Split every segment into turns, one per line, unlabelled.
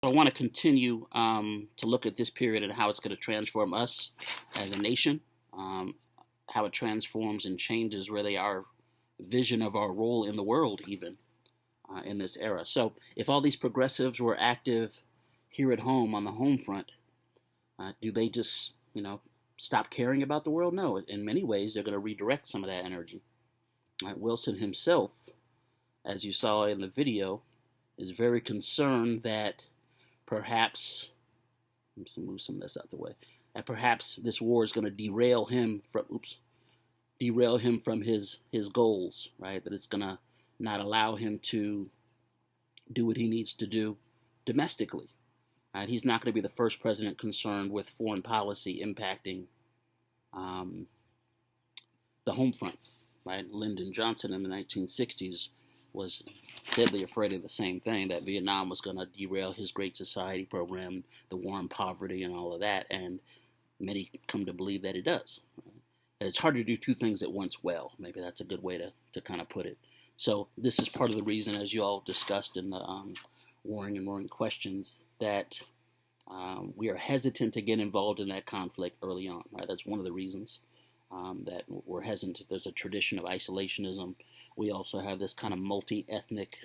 I want to continue to look at this period and how it's going to transform us as a nation, how it transforms and changes really our vision of our role in the world, even in this era. So, if all these progressives were active here at home on the home front, do they just, stop caring about the world? No. In many ways, they're going to redirect some of that energy. Wilson himself, as you saw in the video, is very concerned that perhaps, let's move some of this out the way, that perhaps this war is going to derail him from his goals, right? That it's going to not allow him to do what he needs to do domestically. He's not going to be the first president concerned with foreign policy impacting the home front, right? Lyndon Johnson in the 1960s was deadly afraid of the same thing, that Vietnam was going to derail his Great Society program, the war on poverty and all of that, and many come to believe that it does. That it's hard to do two things at once well. Maybe that's a good way to kind of put it. So this is part of the reason, as you all discussed in the Warring and Roaring Questions, that we are hesitant to get involved in that conflict early on. Right? That's one of the reasons that we're hesitant. There's a tradition of isolationism. We also have this kind of multi-ethnic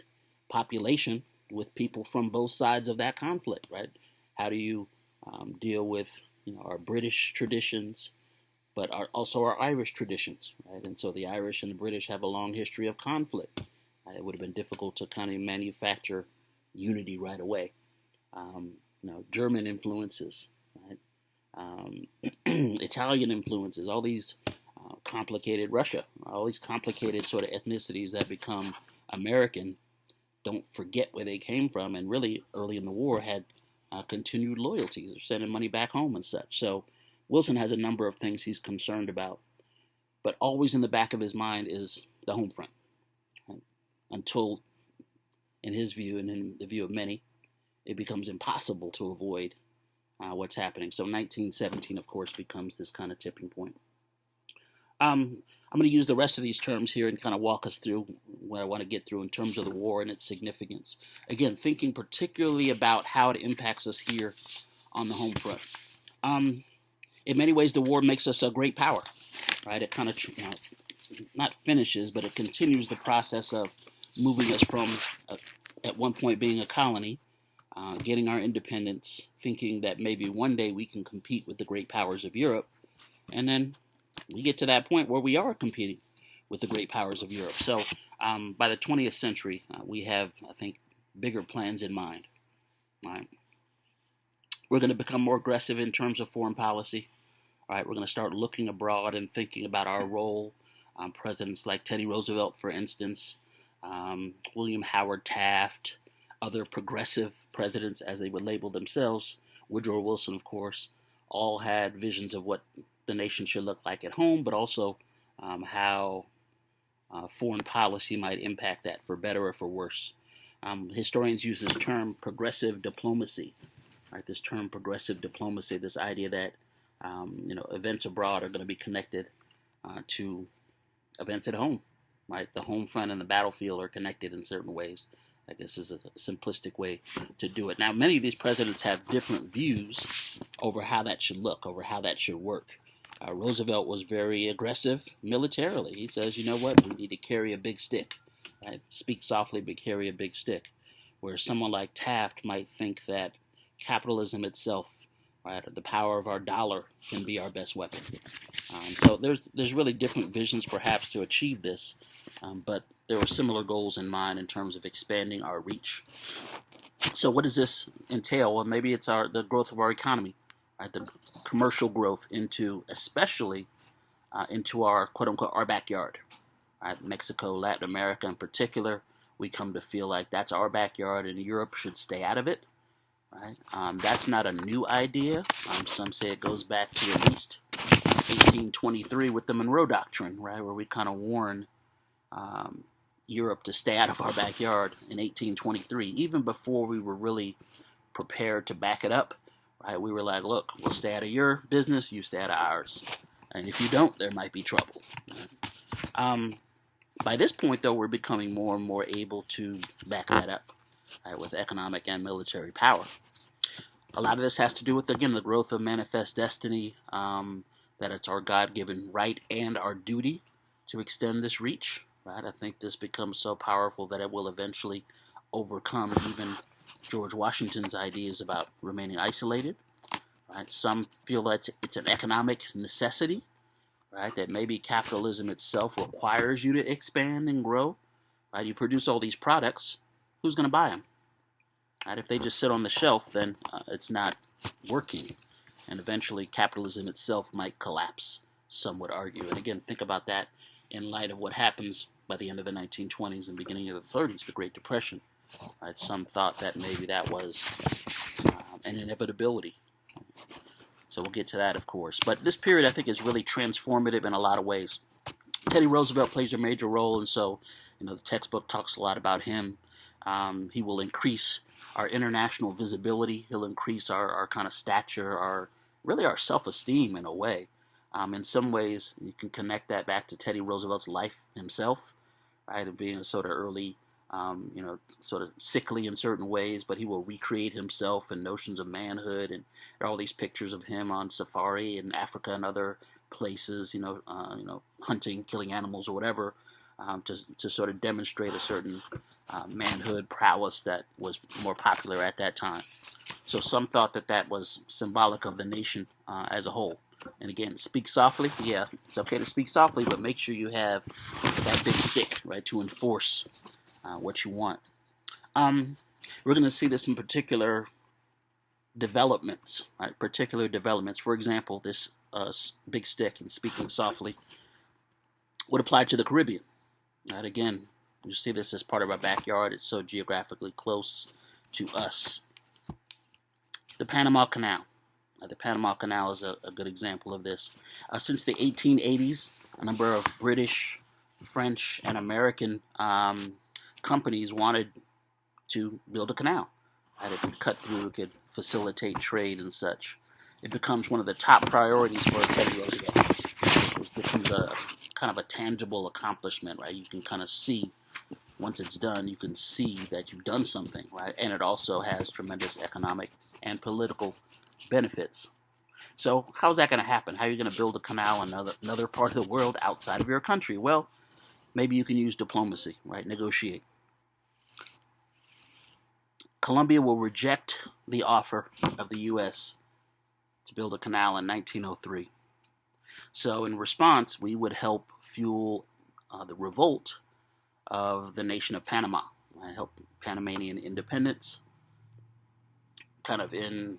population with people from both sides of that conflict, right? How do you deal with our British traditions, but also our Irish traditions, right? And so the Irish and the British have a long history of conflict. It would have been difficult to kind of manufacture unity right away. German influences, right? Italian influences, all these complicated Russia, all these complicated sort of ethnicities that become American don't forget where they came from, and really early in the war had continued loyalties, sending money back home and such. So Wilson has a number of things he's concerned about, but always in the back of his mind is the home front, right? Until, in his view and in the view of many, it becomes impossible to avoid what's happening. So 1917, of course, becomes this kind of tipping point. I'm going to use the rest of these terms here and kind of walk us through what I want to get through in terms of the war and its significance. Again, thinking particularly about how it impacts us here on the home front. In many ways, the war makes us a great power, right? It kind of, not finishes, but it continues the process of moving us from, at one point, being a colony, getting our independence, thinking that maybe one day we can compete with the great powers of Europe, and then we get to that point where we are competing with the great powers of Europe. So by the 20th century, we have, I think, bigger plans in mind. Right? We're going to become more aggressive in terms of foreign policy. Right? We're going to start looking abroad and thinking about our role. Presidents like Teddy Roosevelt, for instance, William Howard Taft, other progressive presidents, as they would label themselves, Woodrow Wilson, of course, all had visions of what the nation should look like at home, but also how foreign policy might impact that for better or for worse. Historians use this term progressive diplomacy, right? This term progressive diplomacy, this idea that events abroad are going to be connected to events at home, right? The home front and the battlefield are connected in certain ways. I guess is a simplistic way to do it. Now, many of these presidents have different views over how that should look, over how that should work. Roosevelt was very aggressive militarily. He says, you know what, we need to carry a big stick. Right? Speak softly, but carry a big stick. Where someone like Taft might think that capitalism itself, right, the power of our dollar can be our best weapon. So there's really different visions perhaps to achieve this, but there were similar goals in mind in terms of expanding our reach. So what does this entail? Well, maybe it's the growth of our economy, right? The commercial growth especially into our quote unquote our backyard, right? Mexico, Latin America in particular, we come to feel like that's our backyard and Europe should stay out of it, right? That's not a new idea. Some say it goes back to at least 1823 with the Monroe Doctrine, right, where we kind of warn Europe to stay out of our backyard in 1823, even before we were really prepared to back it up. Right? We were like, look, we'll stay out of your business, you stay out of ours. And if you don't, there might be trouble. Right? By this point, though, we're becoming more and more able to back that up. right, with economic and military power. A lot of this has to do with, again, the growth of manifest destiny, that it's our God-given right and our duty to extend this reach. Right? I think this becomes so powerful that it will eventually overcome even George Washington's ideas about remaining isolated. Right? Some feel that it's an economic necessity, right? That maybe capitalism itself requires you to expand and grow. Right? You produce all these products, who's going to buy them? Right? If they just sit on the shelf, then it's not working. And eventually capitalism itself might collapse, some would argue. And again, think about that in light of what happens by the end of the 1920s and beginning of the 30s, the Great Depression. Right? Some thought that maybe that was an inevitability. So we'll get to that, of course. But this period, I think, is really transformative in a lot of ways. Teddy Roosevelt plays a major role, and so the textbook talks a lot about him. He will increase our international visibility. He'll increase our kind of stature, our self-esteem in a way. In some ways, you can connect that back to Teddy Roosevelt's life himself, right? Of being a sort of early, sort of sickly in certain ways, but he will recreate himself and notions of manhood, and there are all these pictures of him on safari in Africa and other places, hunting, killing animals or whatever, to sort of demonstrate a certain manhood prowess that was more popular at that time. So some thought that was symbolic of the nation as a whole. And again, speak softly. Yeah, it's okay to speak softly, but make sure you have that big stick, right, to enforce what you want. We're going to see this in particular developments, right? Particular developments. For example, this big stick and speaking softly would apply to the Caribbean. Right? Again, you see this as part of our backyard. It's so geographically close to us. The Panama Canal. The Panama Canal is a good example of this. Since the 1880s, a number of British, French, and American companies wanted to build a canal. Right? It could cut through, it could facilitate trade and such. It becomes one of the top priorities for Teddy Roosevelt. It becomes a kind of a tangible accomplishment, right? You can kind of see, once it's done, you can see that you've done something, right? And it also has tremendous economic and political benefits. So how's that going to happen? How are you going to build a canal in another part of the world outside of your country? Well, maybe you can use diplomacy, right? Negotiate. Colombia will reject the offer of the U.S. to build a canal in 1903. So in response, we would help fuel the revolt of the nation of Panama. Right? Help Panamanian independence. Kind of in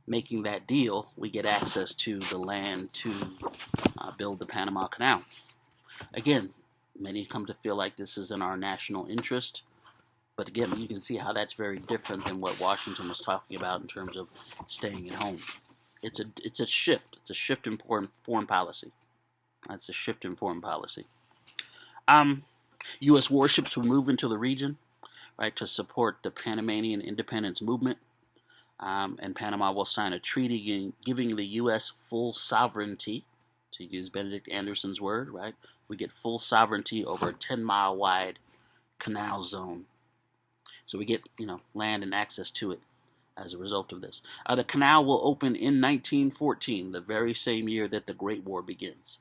making that deal, we get access to the land to build the Panama Canal. Again, many come to feel like this is in our national interest. But again, you can see how that's very different than what Washington was talking about in terms of staying at home. It's a shift. It's a shift in foreign policy. That's a shift in foreign policy. U.S. warships will move into the region, right, to support the Panamanian independence movement. And Panama will sign a treaty giving the U.S. full sovereignty, to use Benedict Anderson's word, right? We get full sovereignty over a 10-mile wide canal zone. So we get, land and access to it as a result of this. The canal will open in 1914, the very same year that the Great War begins.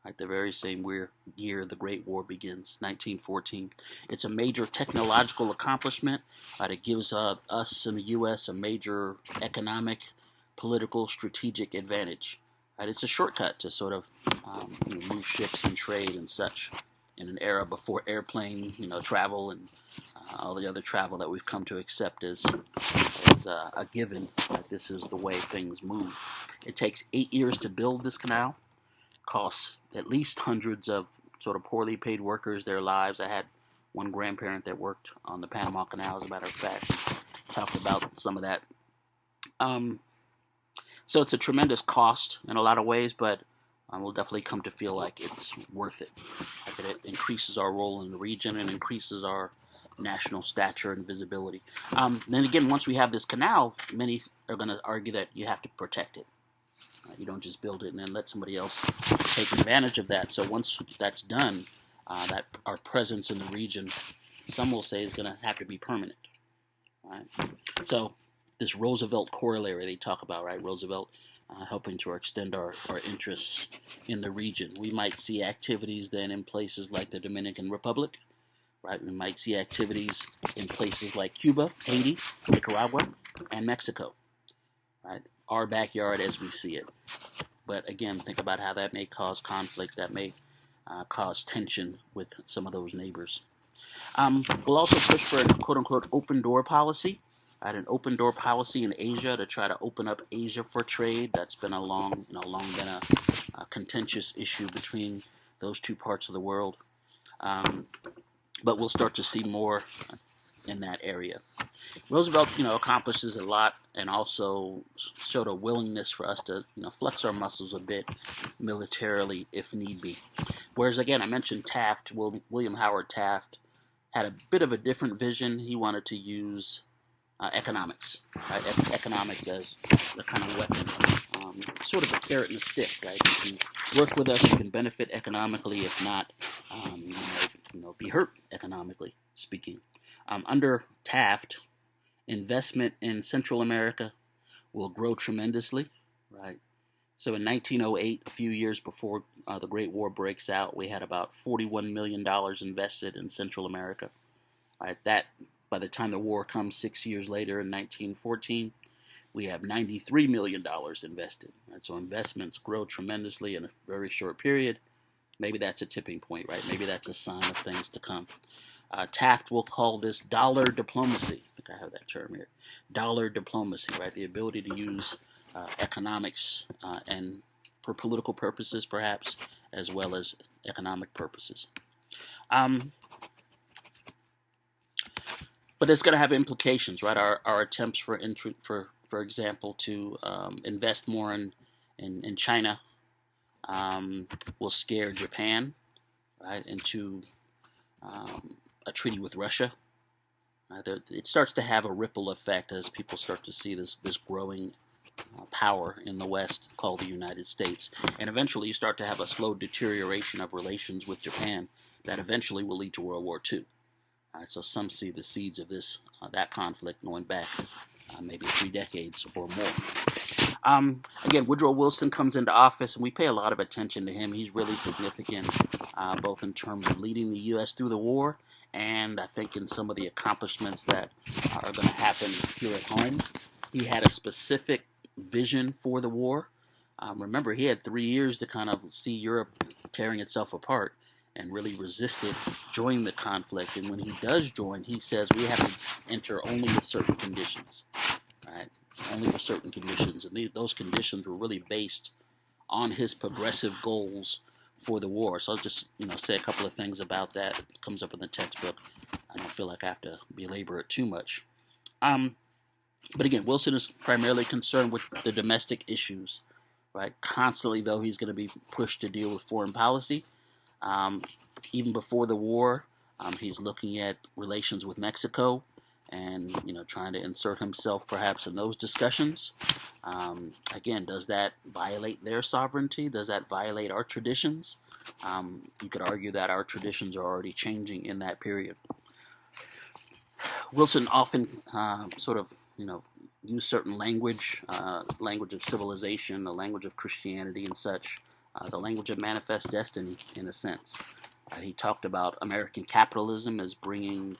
Right, the very same year the Great War begins, 1914. It's a major technological accomplishment. It gives us in the U.S. a major economic, political, strategic advantage. Right, it's a shortcut to sort of move ships and trade and such in an era before airplane travel and all the other travel that we've come to accept as a given. That this is the way things move. It takes 8 years to build this canal. Costs at least hundreds of sort of poorly paid workers their lives. I had one grandparent that worked on the Panama Canal, as a matter of fact. Talked about some of that. So it's a tremendous cost in a lot of ways, but we'll definitely come to feel like it's worth it. Like it increases our role in the region and increases our national stature and visibility. Then again, once we have this canal, many are going to argue that you have to protect it. You don't just build it and then let somebody else take advantage of that. So once that's done, that our presence in the region some will say is going to have to be permanent. Right? So this Roosevelt corollary they talk about, right? Roosevelt helping to extend our interests in the region. We might see activities then in places like the Dominican Republic, right? We might see activities in places like Cuba, Haiti, Nicaragua, and Mexico, right? Our backyard as we see it. But again, think about how that may cause conflict, that may cause tension with some of those neighbors. We'll also push for a quote-unquote open door policy, right? An open door policy in Asia to try to open up Asia for trade. That's been long been a contentious issue between those two parts of the world. But we'll start to see more in that area. Roosevelt, accomplishes a lot and also showed a willingness for us to, flex our muscles a bit militarily if need be. Whereas, again, I mentioned Taft, William Howard Taft, had a bit of a different vision. He wanted to use economics, right? Economics as the kind of weapon, sort of a carrot and a stick, right? You can work with us, you can benefit economically. If not, be hurt economically speaking. Under Taft, investment in Central America will grow tremendously, right? So in 1908, a few years before the Great War breaks out, we had about $41 million invested in Central America. Right? That, by the time the war comes 6 years later in 1914, we have $93 million invested. Right? So investments grow tremendously in a very short period. Maybe that's a tipping point, right? Maybe that's a sign of things to come. Taft will call this dollar diplomacy. I think I have that term here. Dollar diplomacy, right? The ability to use economics and for political purposes, perhaps, as well as economic purposes. But it's going to have implications, right? Our attempts for example, to invest more in China will scare Japan, right, into a treaty with Russia. It starts to have a ripple effect as people start to see this growing power in the West called the United States. And eventually you start to have a slow deterioration of relations with Japan that eventually will lead to World War II. So some see the seeds of that conflict going back maybe 3 decades or more. Again, Woodrow Wilson comes into office, and we pay a lot of attention to him. He's really significant, both in terms of leading the U.S. through the war, and I think in some of the accomplishments that are going to happen here at home. He had a specific vision for the war. Remember, he had 3 years to kind of see Europe tearing itself apart and really resisted joining the conflict. And when he does join, he says we have to enter only with certain conditions, right? Only with certain conditions. And those conditions were really based on his progressive goals for the war. So I'll just say a couple of things about that. It comes up in the textbook. I don't feel like I have to belabor it too much. But again, Wilson is primarily concerned with the domestic issues, right? Constantly, though, he's going to be pushed to deal with foreign policy. Even before the war, he's looking at relations with Mexico and, trying to insert himself perhaps in those discussions. Again, does that violate their sovereignty? Does that violate our traditions? You could argue that our traditions are already changing in that period. Wilson often use certain language of civilization, the language of Christianity and such, the language of manifest destiny in a sense. He talked about American capitalism as being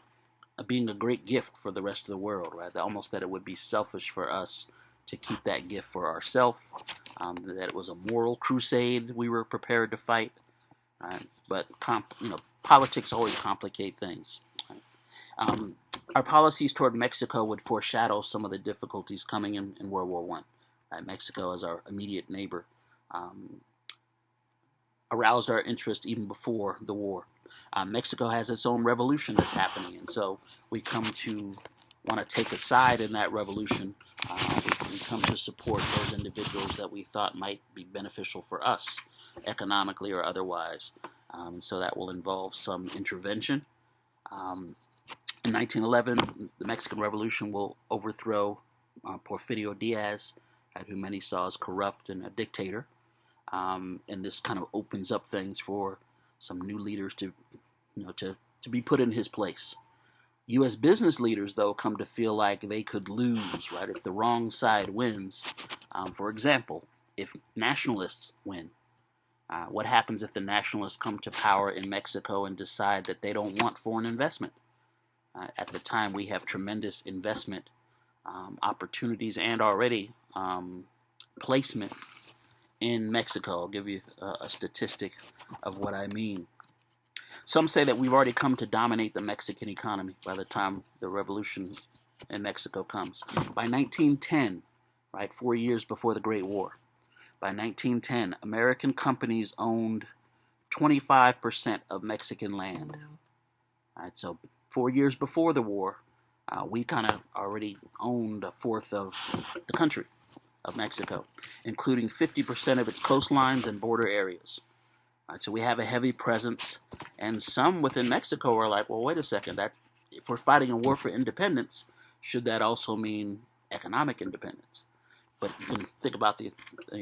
a great gift for the rest of the world, right? Almost that it would be selfish for us to keep that gift for ourselves, that it was a moral crusade we were prepared to fight. But politics always complicate things. Our policies toward Mexico would foreshadow some of the difficulties coming in World War I. Mexico, as our immediate neighbor, aroused our interest even before the war. Mexico has its own revolution that's happening, and so we come to want to take a side in that revolution. We come to support those individuals that we thought might be beneficial for us, economically or otherwise. So that will involve some intervention. In 1911, the Mexican Revolution will overthrow Porfirio Diaz, who many saw as corrupt and a dictator. And this kind of opens up things for some new leaders to be put in his place. U.S. business leaders, though, come to feel like they could lose, right, if the wrong side wins. For example, if nationalists win, what happens if the nationalists come to power in Mexico and decide that they don't want foreign investment? At the time, we have tremendous investment opportunities and already placement in Mexico. I'll give you a statistic of what I mean. Some say that we've already come to dominate the Mexican economy by the time the revolution in Mexico comes. By 1910, right, 4 years before the Great War, by 1910, American companies owned 25% of Mexican land. All right, so 4 years before the war, we kind of already owned a fourth of the country of Mexico, including 50% of its coastlines and border areas. All right, so we have a heavy presence, and some within Mexico are like, well, wait a second, if we're fighting a war for independence, should that also mean economic independence? But you can think about the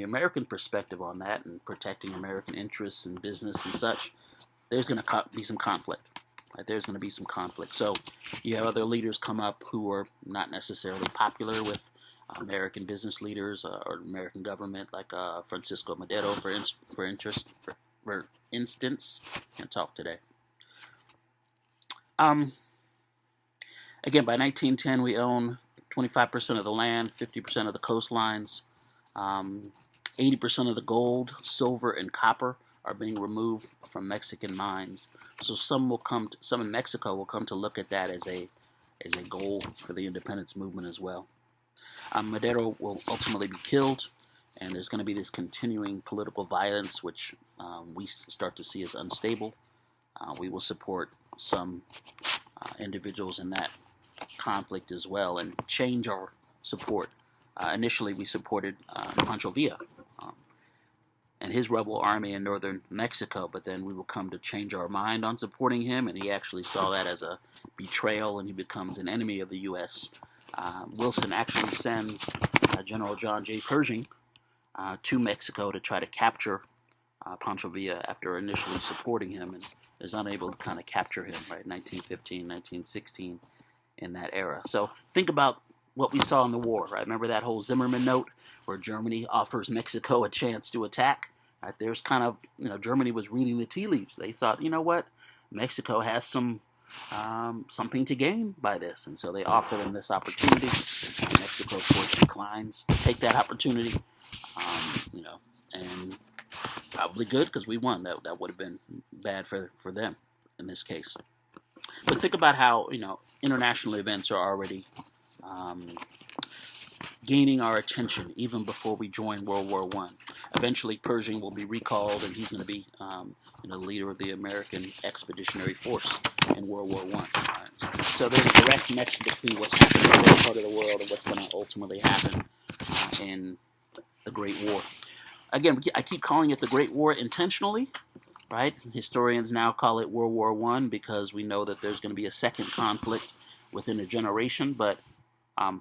American perspective on that and protecting American interests and business and such. There's going to be some conflict. Right? There's going to be some conflict. So you have other leaders come up who are not necessarily popular with American business leaders or American government, like Francisco Madero, for instance. Can't talk today. Again, by 1910, we own 25% of the land, 50% of the coastlines, 80% of the gold, silver, and copper are being removed from Mexican mines. So some in Mexico will come to look at that as a goal for the independence movement as well. Madero will ultimately be killed, and there's going to be this continuing political violence, which we start to see as unstable. We will support some individuals in that conflict as well and change our support. Initially, we supported Pancho Villa and his rebel army in northern Mexico, but then we will come to change our mind on supporting him, and he actually saw that as a betrayal, and he becomes an enemy of the U.S. Wilson actually sends General John J. Pershing to Mexico to try to capture Pancho Villa after initially supporting him, and is unable to kind of capture him, right, 1915, 1916, in that era. So think about what we saw in the war, right? Remember that whole Zimmerman note where Germany offers Mexico a chance to attack? Right, there's kind of, Germany was reading the tea leaves. They thought, you know what, Mexico has something to gain by this, and so they offer them this opportunity. Mexico, of course, declines to take that opportunity, and probably good because we won. That would have been bad for them in this case. But think about how international events are already gaining our attention even before we join World War I. Eventually, Pershing will be recalled, and he's going to be the leader of the American Expeditionary Force in World War I. Right? So there's a direct connection between what's happening in this part of the world and what's going to ultimately happen in the Great War. Again, I keep calling it the Great War intentionally, right? Historians now call it World War I because we know that there's going to be a second conflict within a generation, but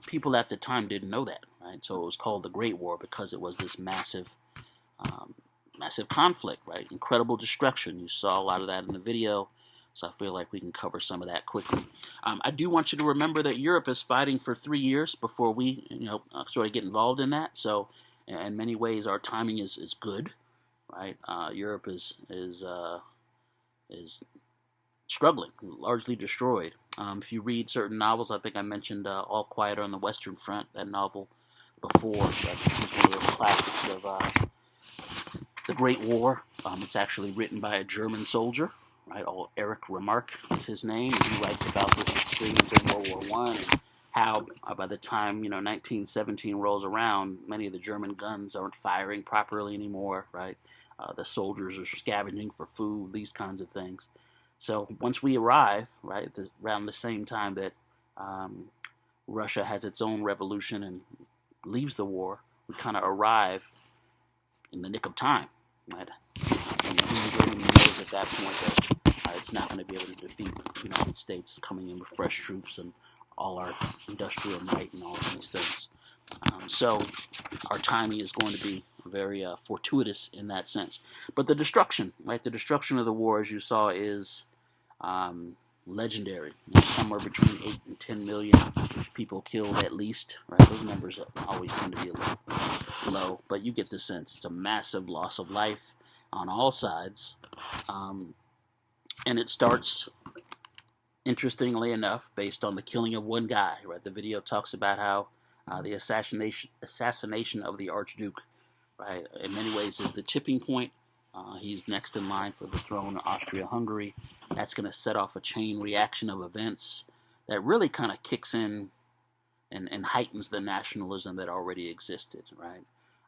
people at the time didn't know that, right? So it was called the Great War because it was this massive conflict, right? Incredible destruction. You saw a lot of that in the video, so I feel like we can cover some of that quickly. I do want you to remember that Europe is fighting for 3 years before we, sort of get involved in that. So in many ways, our timing is good, right? Europe is struggling, largely destroyed. If you read certain novels, I think I mentioned All Quiet on the Western Front, that novel before. That's one of the classics of the Great War. It's actually written by a German soldier, right? Erich Remarque is his name. And he writes about this experience in World War I and how by the time 1917 rolls around, many of the German guns aren't firing properly anymore, right? The soldiers are scavenging for food, these kinds of things. So once we arrive, right, around the same time that Russia has its own revolution and leaves the war, we kind of arrive in the nick of time, right? And Germany knows at that point that it's not going to be able to defeat the United States coming in with fresh troops and all our industrial might and all of these things. So our timing is going to be very fortuitous in that sense. But the destruction, right? The destruction of the war, as you saw, is legendary. Somewhere between 8 and 10 million people killed at least. Right? Those numbers always tend to be a little low, but you get the sense. It's a massive loss of life on all sides. And it starts, interestingly enough, based on the killing of one guy. Right? The video talks about how the assassination of the Archduke, right, in many ways is the tipping point. He's next in line for the throne of Austria-Hungary. That's going to set off a chain reaction of events that really kind of kicks in and heightens the nationalism that already existed, right?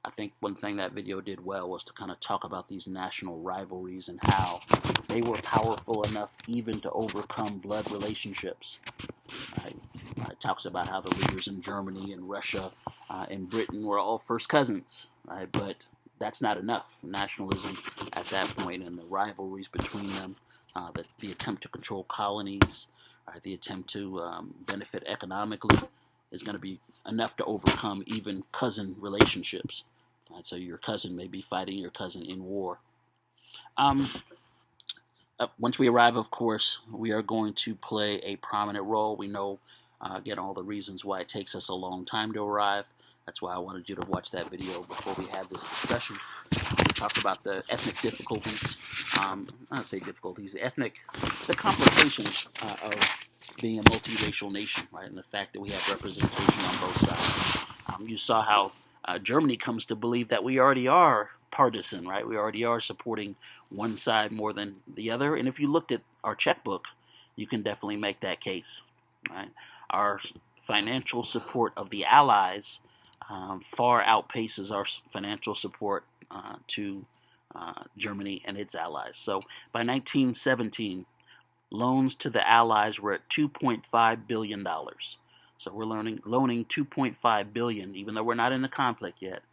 I think one thing that video did well was to kind of talk about these national rivalries and how they were powerful enough even to overcome blood relationships. Right? It talks about how the leaders in Germany and Russia and Britain were all first cousins, right? But that's not enough. Nationalism at that point and the rivalries between them, the attempt to control colonies, the attempt to benefit economically is going to be enough to overcome even cousin relationships. So your cousin may be fighting your cousin in war. Once we arrive, of course, we are going to play a prominent role. We know, again, all the reasons why it takes us a long time to arrive. That's why I wanted you to watch that video before we had this discussion. We talked about the ethnic difficulties, I don't say difficulties, the complications of being a multiracial nation, right? And the fact that we have representation on both sides. You saw how Germany comes to believe that we already are partisan, right? We already are supporting one side more than the other. And if you looked at our checkbook, you can definitely make that case, right? Our financial support of the Allies far outpaces our financial support to Germany and its allies. So by 1917, loans to the Allies were at $2.5 billion. So we're loaning $2.5 billion, even though we're not in the conflict yet,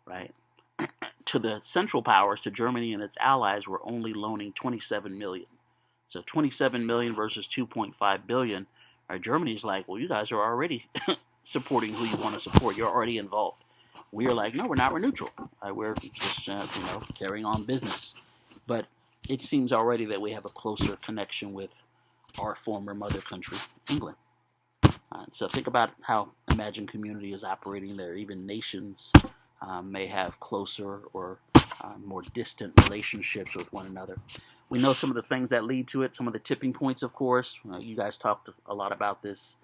right? To the Central Powers, to Germany and its allies, we're only loaning $27 million. So $27 million versus $2.5 billion. Right? Germany's like, well, you guys are already supporting who you want to support. You're already involved. We are like, no, we're not. We're neutral. We're just, carrying on business. But it seems already that we have a closer connection with our former mother country, England. So think about how imagined community is operating there. Even nations may have closer or more distant relationships with one another. We know some of the things that lead to it, some of the tipping points, of course. You guys talked a lot about this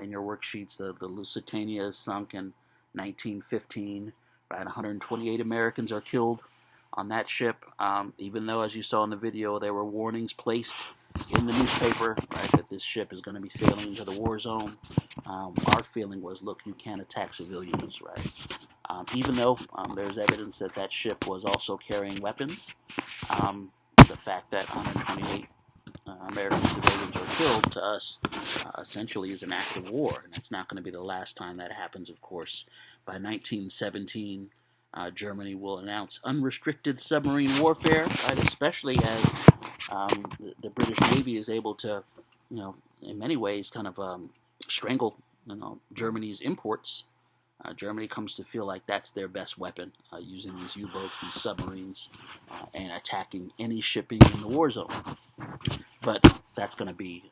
in your worksheets. The Lusitania is sunk in 1915. Right, 128 Americans are killed on that ship, even though, as you saw in the video, there were warnings placed in the newspaper, right, that this ship is going to be sailing into the war zone. Our feeling was, look, you can't attack civilians, right? Even though there's evidence that that ship was also carrying weapons, the fact that 128 American civilians are killed to us essentially is an act of war, and it's not going to be the last time that happens, of course. By 1917, Germany will announce unrestricted submarine warfare, right? Especially as the British Navy is able to, in many ways, kind of strangle, Germany's imports. Germany comes to feel like that's their best weapon, using these U-boats, these submarines, and attacking any shipping in the war zone. But that's going to be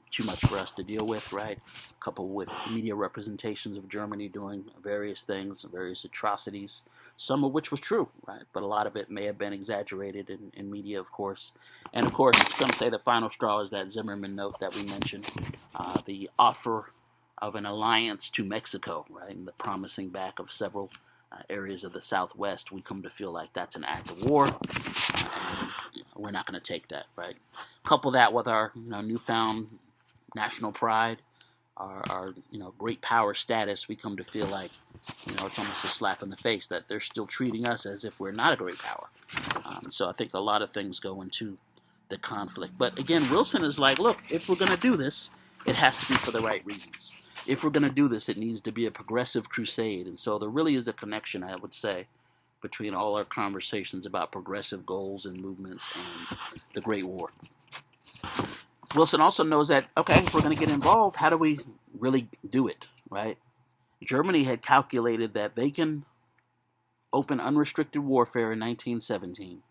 too much for us to deal with, right? Coupled with media representations of Germany doing various things, various atrocities, some of which was true, right? But a lot of it may have been exaggerated in media, of course. And, of course, some say the final straw is that Zimmerman note that we mentioned, the offer of an alliance to Mexico, right, and the promising back of several areas of the Southwest. We come to feel like that's an act of war, and we're not going to take that, right? Couple that with our newfound national pride, our great power status. We come to feel like it's almost a slap in the face that they're still treating us as if we're not a great power. So I think a lot of things go into the conflict. But again, Wilson is like, look, if we're going to do this, it has to be for the right reasons. If we're going to do this, it needs to be a progressive crusade. And so there really is a connection, I would say, between all our conversations about progressive goals and movements and the Great War. Wilson also knows that, okay, if we're going to get involved, how do we really do it, right? Germany had calculated that they can open unrestricted warfare in 1917,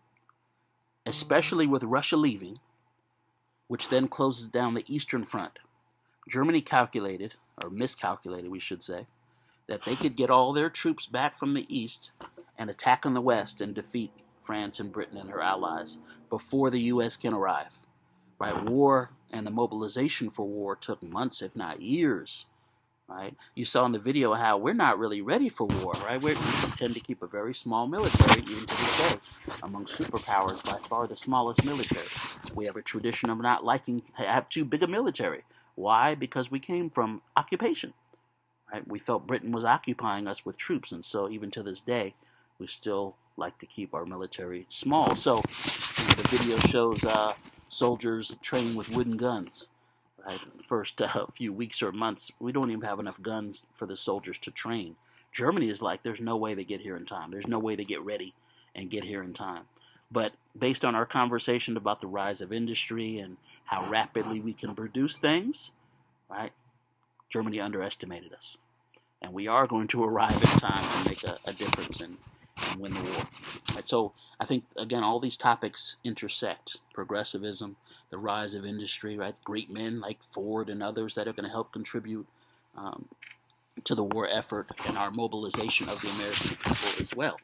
especially with Russia leaving, which then closes down the Eastern Front. Germany calculated, or miscalculated we should say, that they could get all their troops back from the east and attack on the west and defeat France and Britain and her allies before the U.S. can arrive. Right? War and the mobilization for war took months, if not years. Right? You saw in the video how we're not really ready for war. Right? We tend to keep a very small military, even to this day. Among superpowers, by far the smallest military. We have a tradition of not liking to have too big a military. Why? Because we came from occupation. Right? We felt Britain was occupying us with troops, and so even to this day, we still like to keep our military small. So the video shows soldiers train with wooden guns. Right? The first few weeks or months, we don't even have enough guns for the soldiers to train. Germany is like, there's no way they get here in time. There's no way they get ready and get here in time. But based on our conversation about the rise of industry and how rapidly we can produce things, right? Germany underestimated us. And we are going to arrive in time to make a difference and win the war. Right? So I think, again, all these topics intersect. Progressivism, the rise of industry, right? Great men like Ford and others that are going to help contribute to the war effort and our mobilization of the American people as well.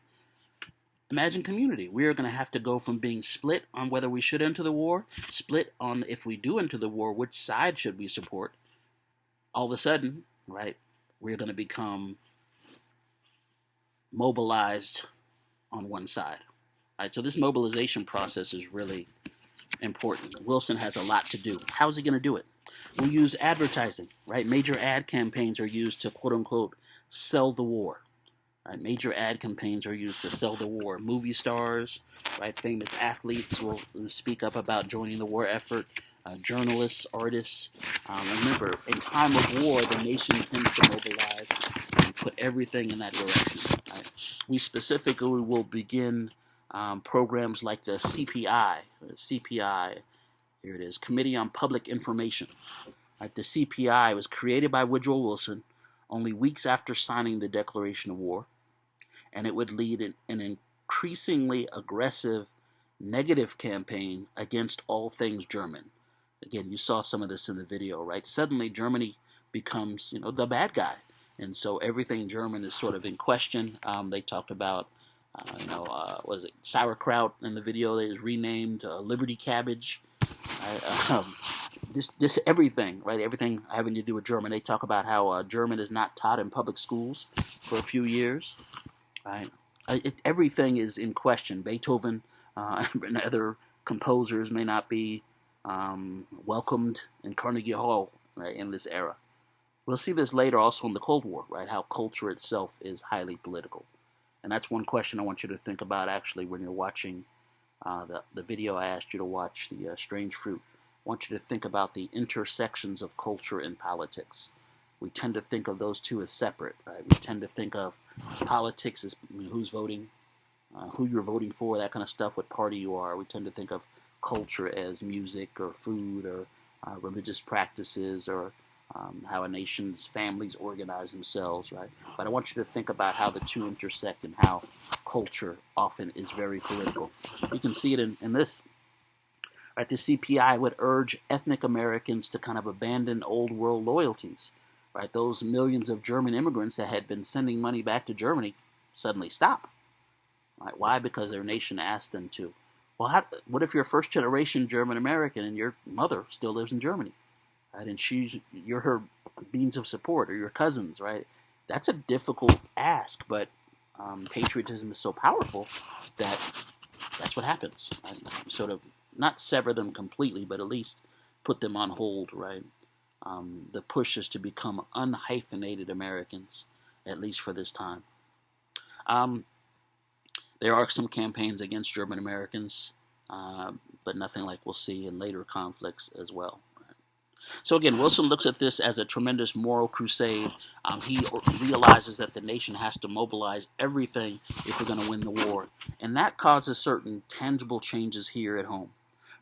Imagine community. We are going to have to go from being split on whether we should enter the war, split on if we do enter the war, which side should we support. All of a sudden, right, we're going to become mobilized on one side. Right, so this mobilization process is really important. Wilson has a lot to do. How's he going to do it? We'll use advertising, right? Major ad campaigns are used to, quote unquote, sell the war. Right? Major ad campaigns are used to sell the war. Movie stars, right? Famous athletes will speak up about joining the war effort. Journalists, artists. Remember, in time of war, the nation tends to mobilize and put everything in that direction. Right? We specifically will begin programs like the CPI, here it is, Committee on Public Information. Right? The CPI was created by Woodrow Wilson only weeks after signing the Declaration of War, and it would lead an increasingly aggressive negative campaign against all things German. Again, you saw some of this in the video, right? Suddenly, Germany becomes, the bad guy, and so everything German is sort of in question. They talked about, was it sauerkraut in the video? They was renamed Liberty Cabbage. This everything, right? Everything having to do with German. They talk about how German is not taught in public schools for a few years. Right? Everything is in question. Beethoven and other composers may not be welcomed in Carnegie Hall, right, in this era. We'll see this later also in the Cold War, right? How culture itself is highly political. And that's one question I want you to think about actually when you're watching the video I asked you to watch, the Strange Fruit. I want you to think about the intersections of culture and politics. We tend to think of those two as separate, right? We tend to think of politics as who's voting, who you're voting for, that kind of stuff, what party you are. We tend to think of culture as music or food or religious practices or how a nation's families organize themselves, right? But I want you to think about how the two intersect and how culture often is very political. You can see it in this. Right, the CPI would urge ethnic Americans to kind of abandon old world loyalties. Right, those millions of German immigrants that had been sending money back to Germany suddenly stop. Right, why? Because their nation asked them to. Well, what if you're first generation German American and your mother still lives in Germany? Right, and you're her beans of support, or your cousins, right? That's a difficult ask, but patriotism is so powerful that that's what happens. Right? Sort of not sever them completely, but at least put them on hold, right? The push is to become unhyphenated Americans, at least for this time. There are some campaigns against German Americans, but nothing like we'll see in later conflicts as well. Right? So again, Wilson looks at this as a tremendous moral crusade. He realizes that the nation has to mobilize everything if we're going to win the war, and that causes certain tangible changes here at home.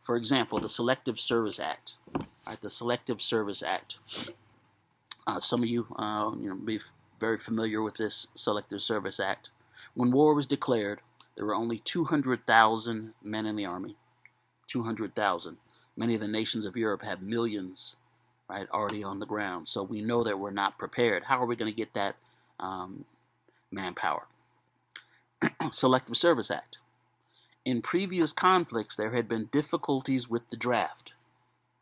For example, the Selective Service Act. Right, the Selective Service Act. Some of you, be very familiar with this Selective Service Act. When war was declared, there were only 200,000 men in the army. 200,000. Many of the nations of Europe have millions, right, already on the ground. So we know that we're not prepared. How are we going to get that manpower? Selective Service Act. In previous conflicts, there had been difficulties with the draft.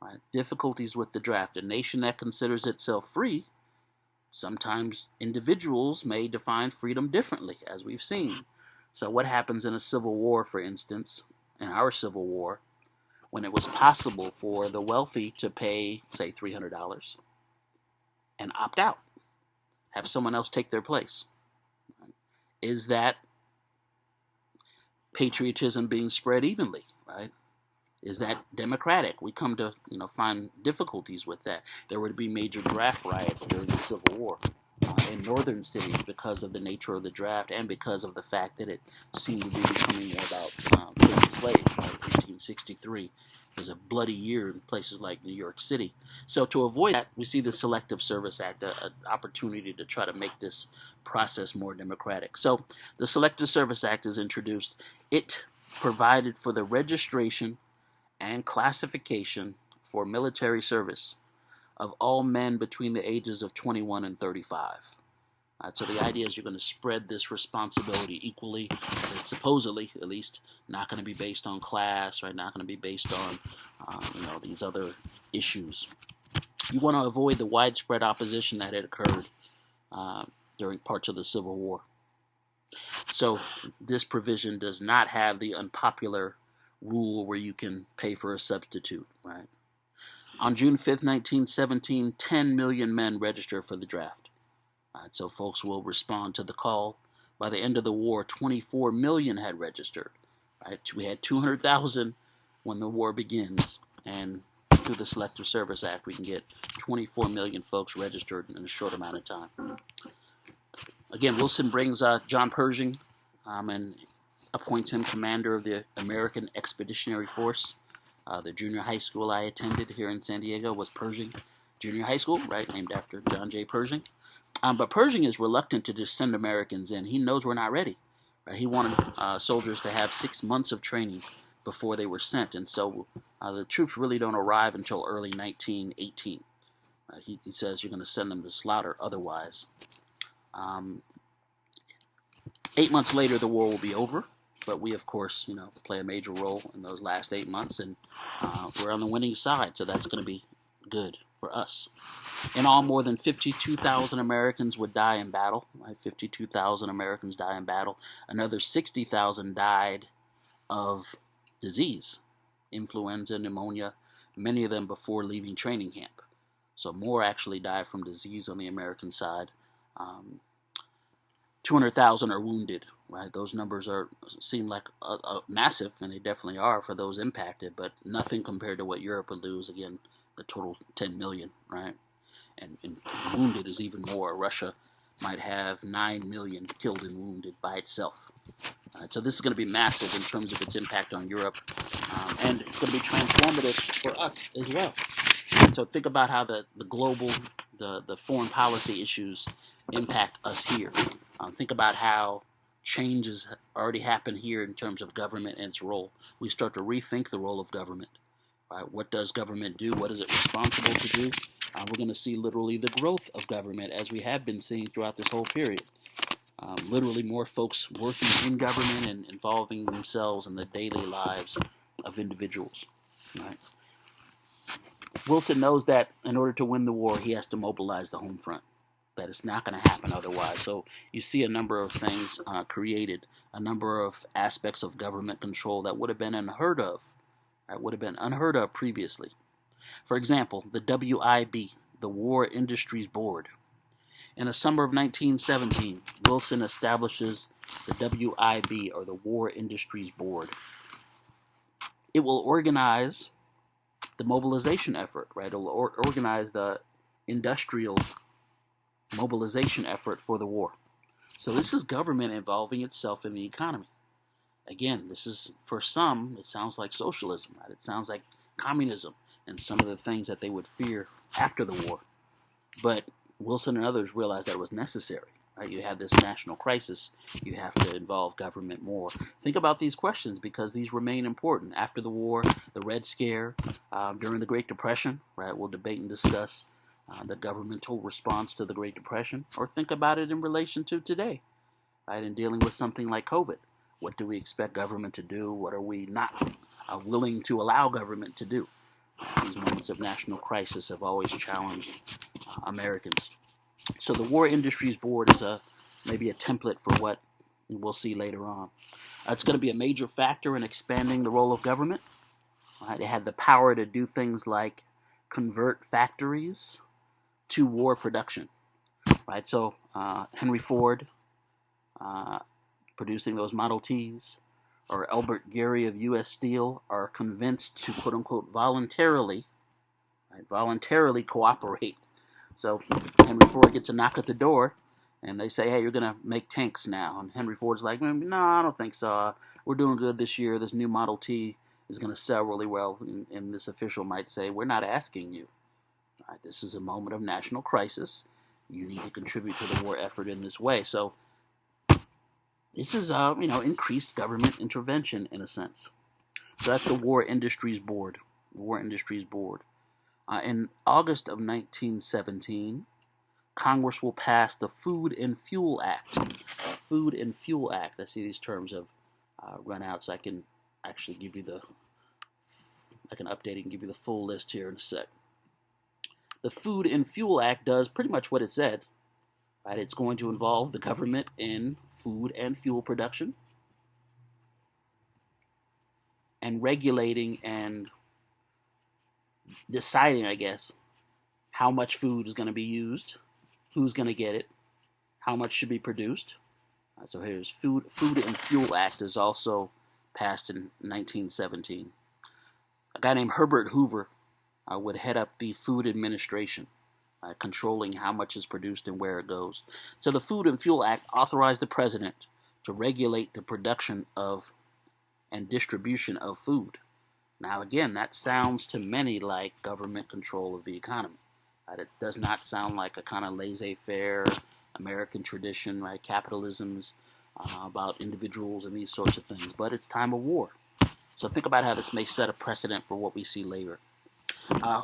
Right? Difficulties with the draft. A nation that considers itself free, sometimes individuals may define freedom differently, as we've seen. So what happens in a civil war, for instance, in our Civil War, when it was possible for the wealthy to pay, say, $300 and opt out, have someone else take their place? Is that patriotism being spread evenly, right? Is that democratic? We come to find difficulties with that. There would be major draft riots during the Civil War in northern cities because of the nature of the draft and because of the fact that it seemed to be becoming more about freeing slaves. Right? 1863 was a bloody year in places like New York City. So to avoid that, we see the Selective Service Act, an opportunity to try to make this process more democratic. So the Selective Service Act is introduced. It provided for the registration and classification for military service of all men between the ages of 21 and 35. So the idea is you're going to spread this responsibility equally. It's supposedly, at least, not going to be based on class, right? Not going to be based on, these other issues. You want to avoid the widespread opposition that had occurred during parts of the Civil War. So this provision does not have the unpopular rule where you can pay for a substitute, right? On June 5th, 1917, 10 million men registered for the draft. So folks will respond to the call. By the end of the war, 24 million had registered. Right? We had 200,000 when the war begins, and through the Selective Service Act, we can get 24 million folks registered in a short amount of time. Again, Wilson brings John Pershing and appoints him commander of the American Expeditionary Force. The junior high school I attended here in San Diego was Pershing Junior High School, right, named after John J. Pershing. But Pershing is reluctant to just send Americans in. He knows we're not ready. Right? He wanted soldiers to have 6 months of training before they were sent, and so the troops really don't arrive until early 1918. He says you're going to send them to slaughter otherwise. 8 months later, the war will be over, but we, of course, play a major role in those last 8 months, and we're on the winning side, so that's going to be good for us. In all, more than 52,000 Americans would die in battle. Right? 52,000 Americans die in battle. Another 60,000 died of disease, influenza, pneumonia, many of them before leaving training camp. So more actually died from disease on the American side. 200,000 are wounded. Right? Those numbers seem like massive, and they definitely are for those impacted, but nothing compared to what Europe would lose. Again, the total 10 million, right? And wounded is even more. Russia might have 9 million killed and wounded by itself. So this is going to be massive in terms of its impact on Europe, and it's going to be transformative for us as well. So think about how the global, the foreign policy issues impact us here. Think about how changes already happen here in terms of government and its role. We start to rethink the role of government. Right? What does government do? What is it responsible to do? We're going to see literally the growth of government as we have been seeing throughout this whole period. Literally more folks working in government and involving themselves in the daily lives of individuals. Right? Wilson knows that in order to win the war, he has to mobilize the home front. That it's not going to happen otherwise. So you see a number of things created, a number of aspects of government control that would have been unheard of. Would have been unheard of previously. For example, the WIB, the War Industries Board. In the summer of 1917, Wilson establishes the WIB, or the War Industries Board. It will organize the mobilization effort, right? It will organize the industrial mobilization effort for the war. So this is government involving itself in the economy. Again, this is, for some, it sounds like socialism, right? It sounds like communism and some of the things that they would fear after the war. But Wilson and others realized that it was necessary. right? You have this national crisis. You have to involve government more. Think about these questions because these remain important. After the war, the Red Scare, during the Great Depression, right? We'll debate and discuss the governmental response to the Great Depression, or think about it in relation to today, right? In dealing with something like COVID. What do we expect government to do? What are we not willing to allow government to do? These moments of national crisis have always challenged Americans. So the War Industries Board is maybe a template for what we'll see later on. It's going to be a major factor in expanding the role of government. Right? It had the power to do things like convert factories to war production. Right? So Henry Ford producing those Model Ts, or Albert Gary of U.S. Steel are convinced to quote-unquote voluntarily cooperate. So Henry Ford gets a knock at the door, and they say, hey, you're going to make tanks now. And Henry Ford's like, no, I don't think so. We're doing good this year. This new Model T is going to sell really well. And this official might say, we're not asking you. Right, this is a moment of national crisis. You need to contribute to the war effort in this way. So this is, increased government intervention in a sense. So that's the War Industries Board. In August of 1917, Congress will pass the Food and Fuel Act. Food and Fuel Act. I see these terms have run out, so I can actually I can update it and give you the full list here in a sec. The Food and Fuel Act does pretty much what it said. Right? It's going to involve the government in food and fuel production, and regulating and deciding, I guess, how much food is going to be used, who's going to get it, how much should be produced. So here's Food and Fuel Act is also passed in 1917. A guy named Herbert Hoover would head up the Food Administration, controlling how much is produced and where it goes. So the Food and Fuel Act authorized the president to regulate the production of and distribution of food. Now again, that sounds to many like government control of the economy. It does not sound like a kind of laissez-faire American tradition, right? Capitalism's about individuals and these sorts of things, but it's time of war. So think about how this may set a precedent for what we see later.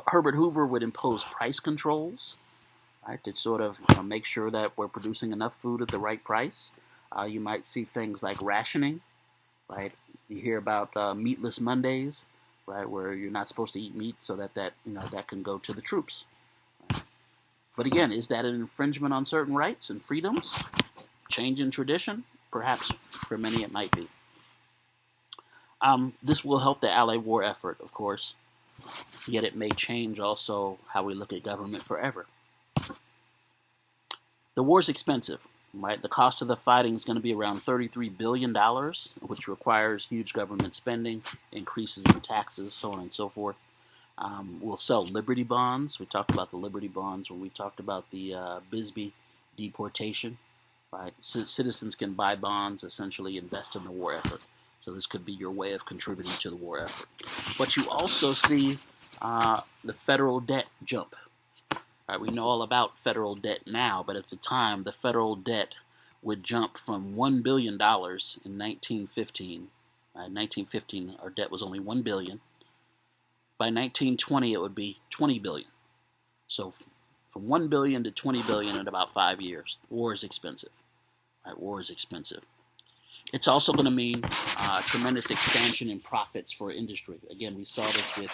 Herbert Hoover would impose price controls, right, to sort of make sure that we're producing enough food at the right price. You might see things like rationing, right? You hear about meatless Mondays, right, where you're not supposed to eat meat so that can go to the troops. Right? But again, is that an infringement on certain rights and freedoms? Change in tradition? Perhaps for many it might be. This will help the Allied war effort, of course. Yet it may change also how we look at government forever. The war's expensive, right? The cost of the fighting is going to be around $33 billion, which requires huge government spending, increases in taxes, so on and so forth. We'll sell Liberty bonds. We talked about the Liberty bonds when we talked about the Bisbee deportation, right? Citizens can buy bonds, essentially invest in the war effort. So this could be your way of contributing to the war effort. But you also see the federal debt jump. Right, we know all about federal debt now, but at the time, the federal debt would jump from $1 billion in 1915. In 1915, our debt was only $1 billion. By 1920, it would be $20 billion. So from $1 billion to $20 billion in about 5 years. War is expensive. Right, war is expensive. It's also going to mean tremendous expansion in profits for industry. Again, we saw this with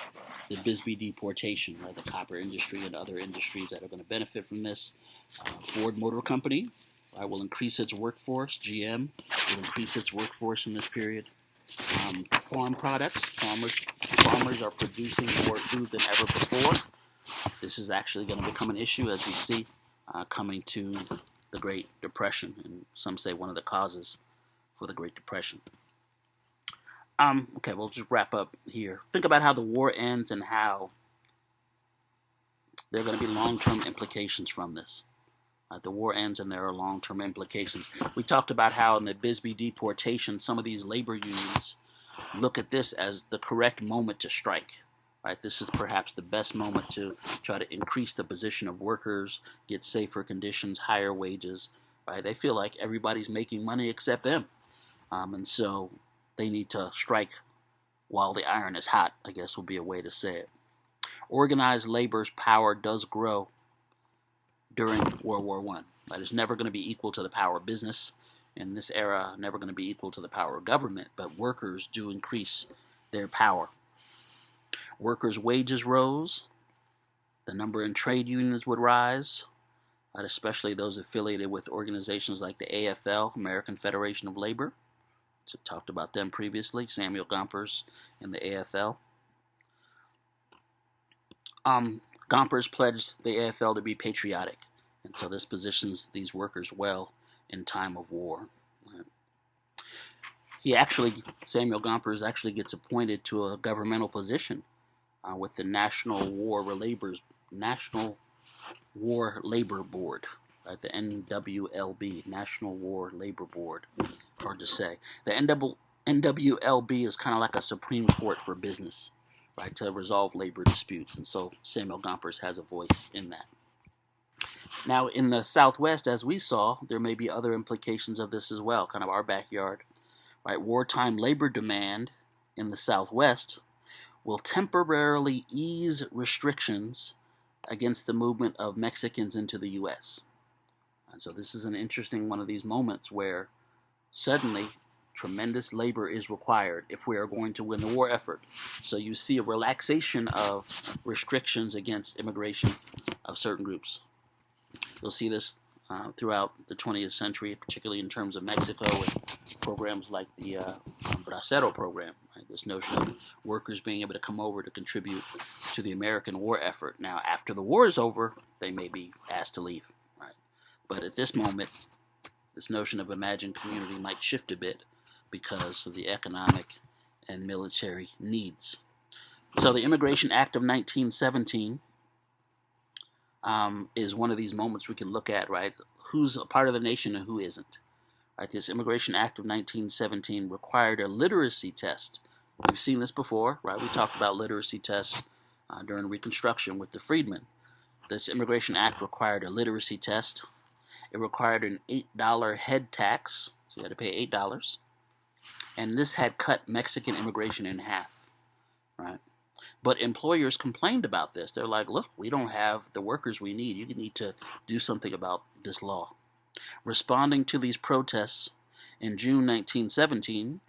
the Bisbee deportation, right? The copper industry and other industries that are going to benefit from this. Ford Motor Company will increase its workforce. GM will increase its workforce in this period. Farm products. Farmers are producing more food than ever before. This is actually going to become an issue, as we see, coming to the Great Depression, and some say one of the causes for the Great Depression. Okay, we'll just wrap up here. Think about how the war ends and how there are going to be long-term implications from this. The war ends and there are long-term implications. We talked about how in the Bisbee deportation, some of these labor unions look at this as the correct moment to strike. Right? This is perhaps the best moment to try to increase the position of workers, get safer conditions, higher wages, right? They feel like everybody's making money except them. And so they need to strike while the iron is hot, I guess would be a way to say it. Organized labor's power does grow during World War I. But it's never going to be equal to the power of business. In this era, never going to be equal to the power of government, but workers do increase their power. Workers' wages rose. The number in trade unions would rise, especially those affiliated with organizations like the AFL, American Federation of Labor. So talked about them previously, Samuel Gompers and the AFL. Gompers pledged the AFL to be patriotic, and so this positions these workers well in time of war. Samuel Gompers actually gets appointed to a governmental position with the National War Labor Board, the NWLB, National War Labor Board. Hard to say. The NWLB is kind of like a Supreme Court for business, right, to resolve labor disputes, and so Samuel Gompers has a voice in that. Now, in the Southwest, as we saw, there may be other implications of this as well, kind of our backyard. Right, wartime labor demand in the Southwest will temporarily ease restrictions against the movement of Mexicans into the U.S. And so this is an interesting one of these moments where suddenly tremendous labor is required if we are going to win the war effort. So you see a relaxation of restrictions against immigration of certain groups. You'll see this throughout the 20th century, particularly in terms of Mexico with programs like the Bracero program, right? This notion of workers being able to come over to contribute to the American war effort. Now, after the war is over, they may be asked to leave, right? But at this moment, this notion of imagined community might shift a bit because of the economic and military needs. So the Immigration Act of 1917 is one of these moments we can look at, right? Who's a part of the nation and who isn't. Right? This Immigration Act of 1917 required a literacy test. We've seen this before, right? We talked about literacy tests during Reconstruction with the freedmen. This Immigration Act required a literacy test. It required an $8 head tax, so you had to pay $8. And this had cut Mexican immigration in half, right? But employers complained about this. They're like, look, we don't have the workers we need. You need to do something about this law. Responding to these protests, in June 1917,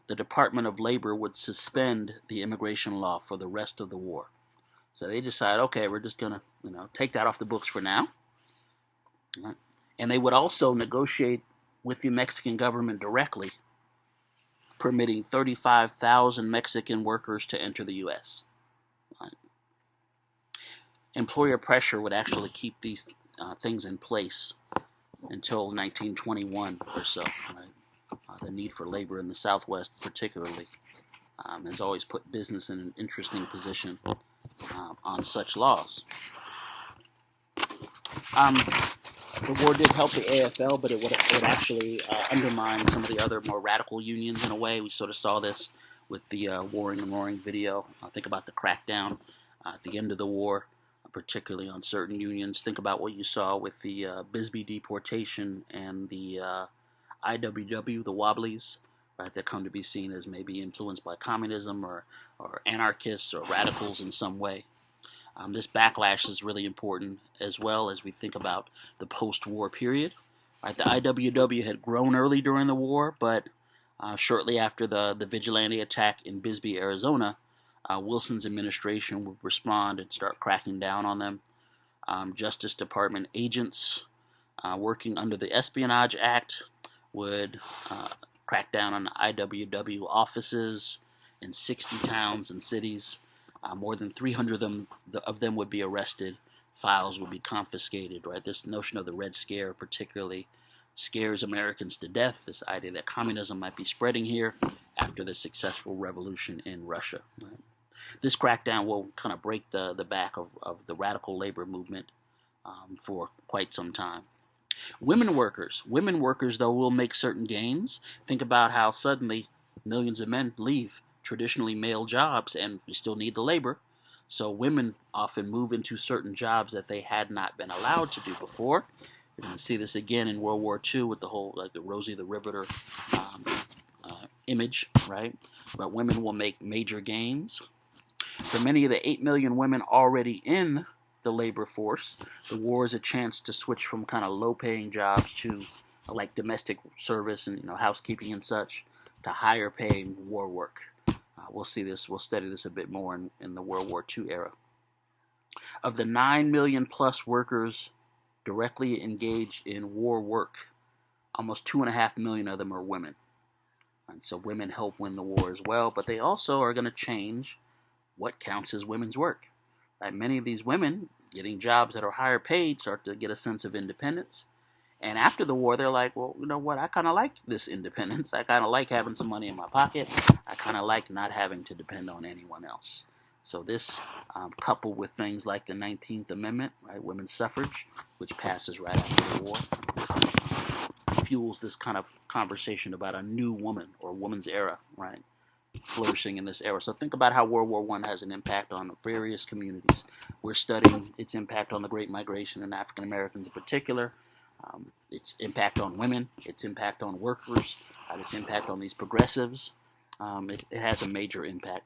the Department of Labor would suspend the immigration law for the rest of the war. So they decide, okay, we're just going to take that off the books for now. Right? And they would also negotiate with the Mexican government directly, permitting 35,000 Mexican workers to enter the U.S. Right? Employer pressure would actually keep these things in place until 1921 or so. Right? The need for labor in the Southwest particularly has always put business in an interesting position on such laws. The war did help the AFL, but it would actually undermine some of the other more radical unions in a way. We sort of saw this with the Warring and Roaring video. Think about the crackdown at the end of the war, particularly on certain unions. Think about what you saw with the Bisbee deportation and the IWW, the Wobblies, right? That come to be seen as maybe influenced by communism or anarchists or radicals in some way. This backlash is really important as well as we think about the post-war period. Right, the IWW had grown early during the war, but shortly after the vigilante attack in Bisbee, Arizona, Wilson's administration would respond and start cracking down on them. Justice Department agents working under the Espionage Act would crack down on IWW offices in 60 towns and cities. More than 300 of them would be arrested. Files would be confiscated, right? This notion of the Red Scare particularly scares Americans to death, this idea that communism might be spreading here after the successful revolution in Russia. Right? This crackdown will kind of break the back of the radical labor movement for quite some time. Women workers, though, will make certain gains. Think about how suddenly millions of men leave traditionally male jobs, and we still need the labor. So women often move into certain jobs that they had not been allowed to do before. We're going to see this again in World War II with the whole, like the Rosie the Riveter image, right? But women will make major gains. For many of the 8 million women already in the labor force, the war is a chance to switch from kind of low-paying jobs to like domestic service and housekeeping and such to higher-paying war work. We'll see this. We'll study this a bit more in the World War II era. Of the 9 million plus workers directly engaged in war work, almost 2.5 million of them are women. And so women help win the war as well, but they also are going to change what counts as women's work. Right? Many of these women getting jobs that are higher paid start to get a sense of independence. And after the war, they're like, well, you know what? I kind of like this independence. I kind of like having some money in my pocket. I kind of like not having to depend on anyone else. So this, coupled with things like the 19th Amendment, right, women's suffrage, which passes right after the war, fuels this kind of conversation about a new woman or woman's era, right, flourishing in this era. So think about how World War I has an impact on various communities. We're studying its impact on the Great Migration and African Americans in particular, its impact on women, its impact on workers, its impact on these progressives. It has a major impact.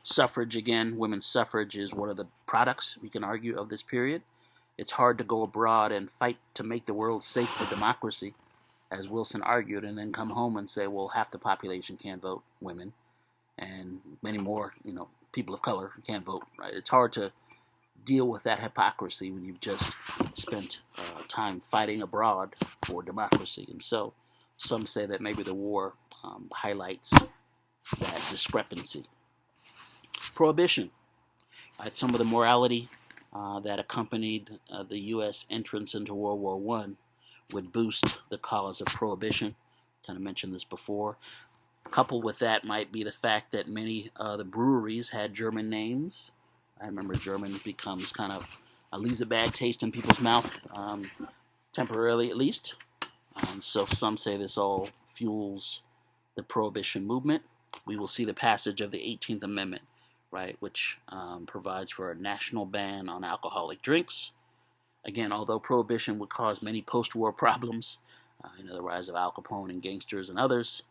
Suffrage, again, women's suffrage is one of the products, we can argue, of this period. It's hard to go abroad and fight to make the world safe for democracy, as Wilson argued, and then come home and say, well, half the population can't vote, women, and many more, people of color can't vote. Right? It's hard to deal with that hypocrisy when you've just spent time fighting abroad for democracy. And so some say that maybe the war highlights that discrepancy. Prohibition. Right, some of the morality that accompanied the U.S. entrance into World War I would boost the cause of prohibition. Kind of mentioned this before. Coupled with that might be the fact that many the breweries had German names. I remember German becomes kind of leaves a bad taste in people's mouth, temporarily at least. So some say this all fuels the prohibition movement. We will see the passage of the 18th Amendment, right, which provides for a national ban on alcoholic drinks. Again, although prohibition would cause many post-war problems, the rise of Al Capone and gangsters and others,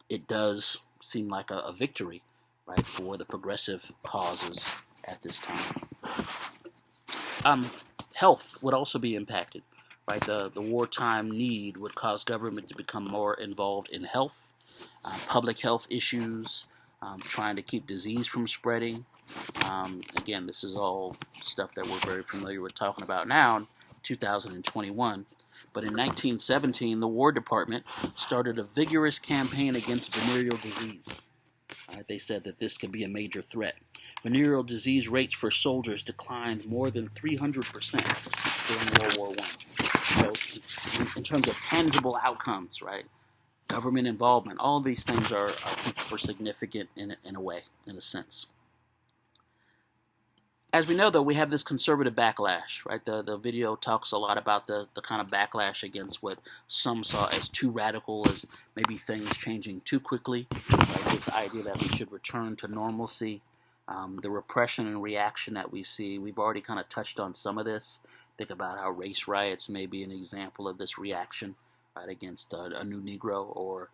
it does seem like a victory, right, for the progressive causes at this time. Health would also be impacted, right? The wartime need would cause government to become more involved in health, public health issues, trying to keep disease from spreading. Again, this is all stuff that we're very familiar with talking about now in 2021. But in 1917, the War Department started a vigorous campaign against venereal disease. They said that this could be a major threat. Venereal disease rates for soldiers declined more than 300% during World War I. So in terms of tangible outcomes, right, government involvement, all these things are significant in a way, in a sense. As we know, though, we have this conservative backlash, right? The video talks a lot about the kind of backlash against what some saw as too radical, as maybe things changing too quickly. Right? This idea that we should return to normalcy, the repression and reaction that we see. We've already kind of touched on some of this. Think about how race riots may be an example of this reaction, right, against a new Negro, or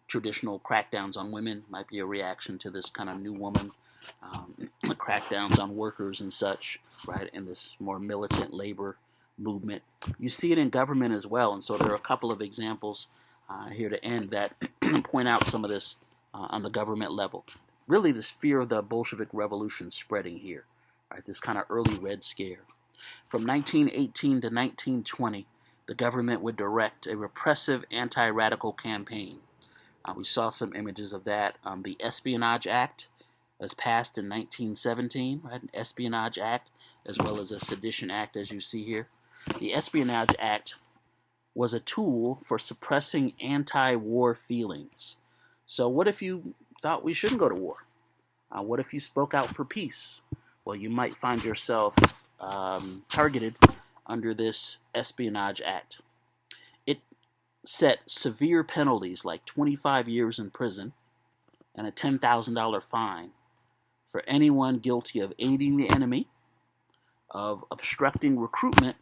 traditional crackdowns on women might be a reaction to this kind of new woman. Crackdowns on workers and such, right, in this more militant labor movement. You see it in government as well, and so there are a couple of examples here to end that point out some of this on the government level. Really, this fear of the Bolshevik Revolution spreading here, right, this kind of early Red Scare. From 1918 to 1920, the government would direct a repressive anti-radical campaign. We saw some images of that. The Espionage Act was passed in 1917, right? An Espionage Act, as well as a Sedition Act, as you see here. The Espionage Act was a tool for suppressing anti-war feelings. So what if you thought we shouldn't go to war? What if you spoke out for peace? Well, you might find yourself targeted under this Espionage Act. It set severe penalties like 25 years in prison and a $10,000 fine for anyone guilty of aiding the enemy, of obstructing recruitment,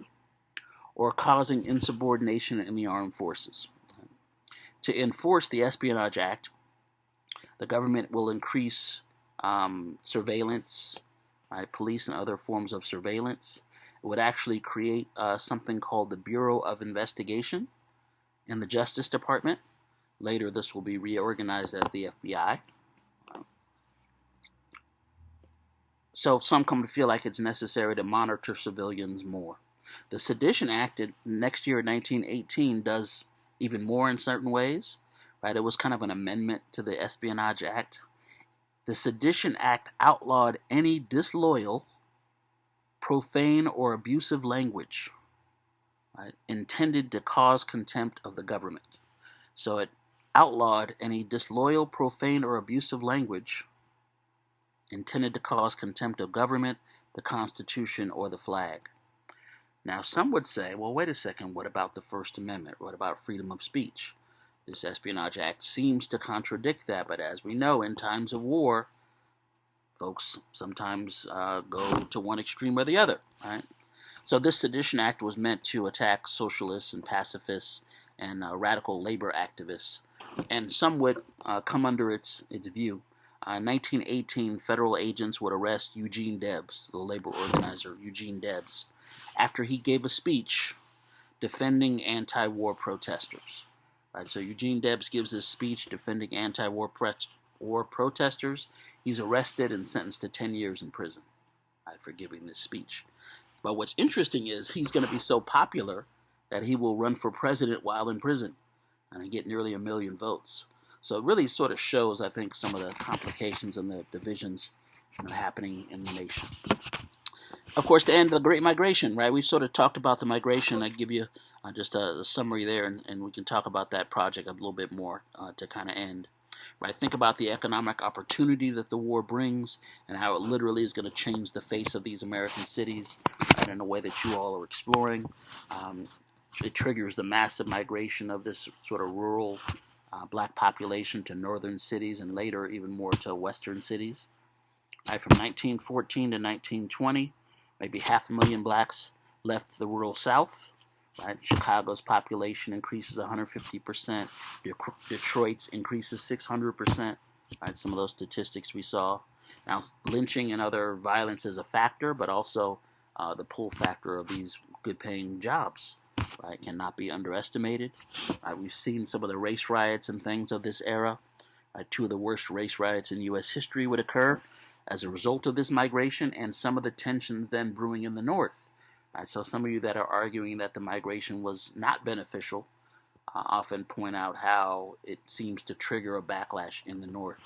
or causing insubordination in the armed forces. To enforce the Espionage Act, the government will increase surveillance, police and other forms of surveillance. It would actually create something called the Bureau of Investigation in the Justice Department. Later, this will be reorganized as the FBI. So some come to feel like it's necessary to monitor civilians more. The Sedition Act next year, 1918, does even more in certain ways. Right? It was kind of an amendment to the Espionage Act. The Sedition Act outlawed any disloyal, profane, or abusive language, right, intended to cause contempt of the government. So it outlawed any disloyal, profane, or abusive language intended to cause contempt of government, the Constitution, or the flag. Now, some would say, well, wait a second, what about the First Amendment? What about freedom of speech? This Espionage Act seems to contradict that, but as we know, in times of war, folks sometimes go to one extreme or the other, right? So this Sedition Act was meant to attack socialists and pacifists and radical labor activists, and some would come under its view. In 1918, federal agents would arrest Eugene Debs, the labor organizer Eugene Debs, after he gave a speech defending anti-war protesters. Right, so Eugene Debs gives this speech defending anti-war protesters. He's arrested and sentenced to 10 years in prison for giving this speech. But what's interesting is he's going to be so popular that he will run for president while in prison and get nearly 1 million votes. So it really sort of shows, I think, some of the complications and the divisions happening in the nation. Of course, to end the Great Migration, right? We've sort of talked about the migration. I give you just a summary there, and we can talk about that project a little bit more to kind of end. Right? Think about the economic opportunity that the war brings and how it literally is going to change the face of these American cities, right, in a way that you all are exploring. It triggers the massive migration of this sort of rural black population to northern cities and later even more to western cities. Right? From 1914 to 1920, maybe 500,000 blacks left the rural South. Right? Chicago's population increases 150%. Detroit's increases 600%. Right? Some of those statistics we saw. Now, lynching and other violence is a factor, but also the pull factor of these good-paying jobs, right, cannot be underestimated. We've seen some of the race riots and things of this era. Two of the worst race riots in U.S. history would occur as a result of this migration and some of the tensions then brewing in the North. So some of you that are arguing that the migration was not beneficial often point out how it seems to trigger a backlash in the North.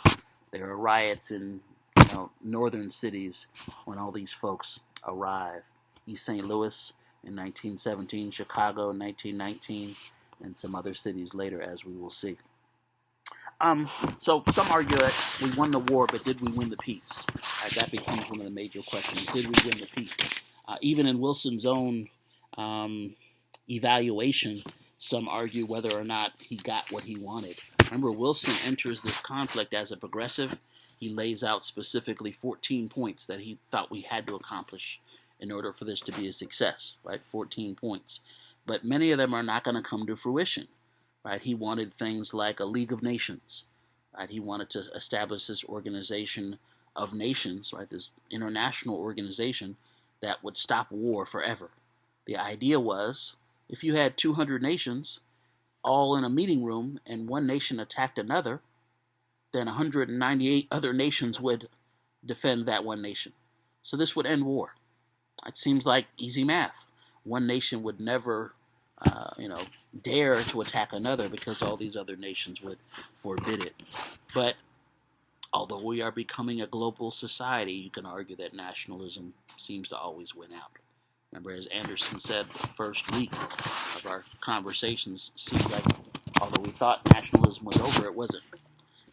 There are riots in northern cities when all these folks arrive. East St. Louis in 1917, Chicago in 1919, and some other cities later, as we will see. So some argue that we won the war, but did we win the peace? That becomes one of the major questions. Did we win the peace? Even in Wilson's own evaluation, some argue whether or not he got what he wanted. Remember, Wilson enters this conflict as a progressive. He lays out specifically 14 points that he thought we had to accomplish in order for this to be a success, right? 14 points. But many of them are not going to come to fruition, right? He wanted things like a League of Nations, right? He wanted to establish this organization of nations, right? This international organization that would stop war forever. The idea was, if you had 200 nations all in a meeting room and one nation attacked another, then 198 other nations would defend that one nation. So this would end war. It seems like easy math. One nation would never, dare to attack another because all these other nations would forbid it. But although we are becoming a global society, you can argue that nationalism seems to always win out. Remember, as Anderson said, the first week of our conversations seemed like, although we thought nationalism was over, it wasn't.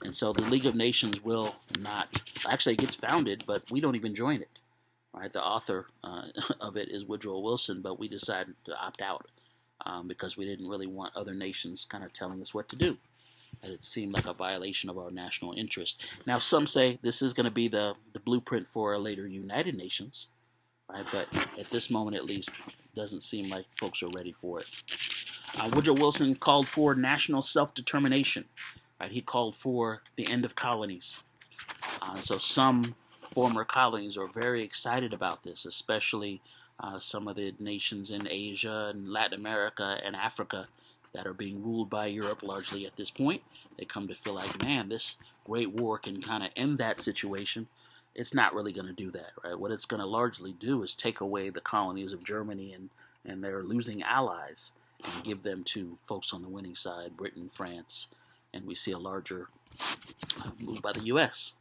And so the League of Nations will not, actually it gets founded, but we don't even join it. Right? The author of it is Woodrow Wilson, but we decided to opt out because we didn't really want other nations kind of telling us what to do. And it seemed like a violation of our national interest. Now, some say this is going to be the blueprint for a later United Nations, right? But at this moment, at least, doesn't seem like folks are ready for it. Woodrow Wilson called for national self-determination. Right? He called for the end of colonies. So some former colonies are very excited about this, especially some of the nations in Asia and Latin America and Africa that are being ruled by Europe largely at this point. They come to feel like, man, this Great War can kind of end that situation. It's not really going to do that, right? What it's going to largely do is take away the colonies of Germany and their losing allies and give them to folks on the winning side, Britain, France, and we see a larger move by the U.S.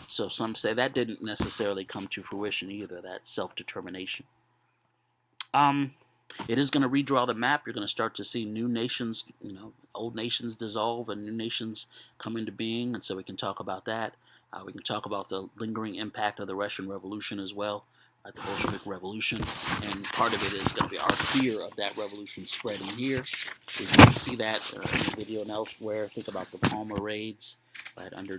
So some say that didn't necessarily come to fruition either, that self-determination. It is going to redraw the map. You're going to start to see new nations, old nations dissolve and new nations come into being, and so we can talk about that. We can talk about the lingering impact of the Russian Revolution as well, the Bolshevik Revolution, and part of it is going to be our fear of that revolution spreading here. We can see that in the video and elsewhere. Think about the Palmer raids, right, under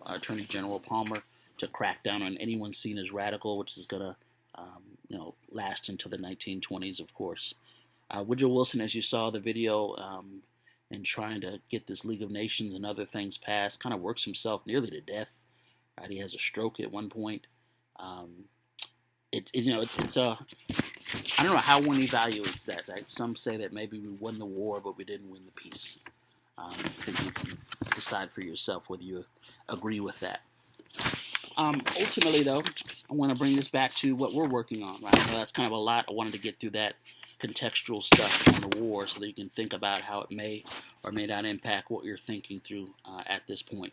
Attorney General Palmer, to crack down on anyone seen as radical, which is going to last until the 1920s, of course. Woodrow Wilson, as you saw the video, in trying to get this League of Nations and other things passed, kind of works himself nearly to death. Right? He has a stroke at one point. It's I don't know how one evaluates that. Right? Some say that maybe we won the war, but we didn't win the peace. I think you can decide for yourself whether you agree with that. Ultimately, though, I want to bring this back to what we're working on. Right? I know that's kind of a lot. I wanted to get through that contextual stuff on the war so that you can think about how it may or may not impact what you're thinking through at this point.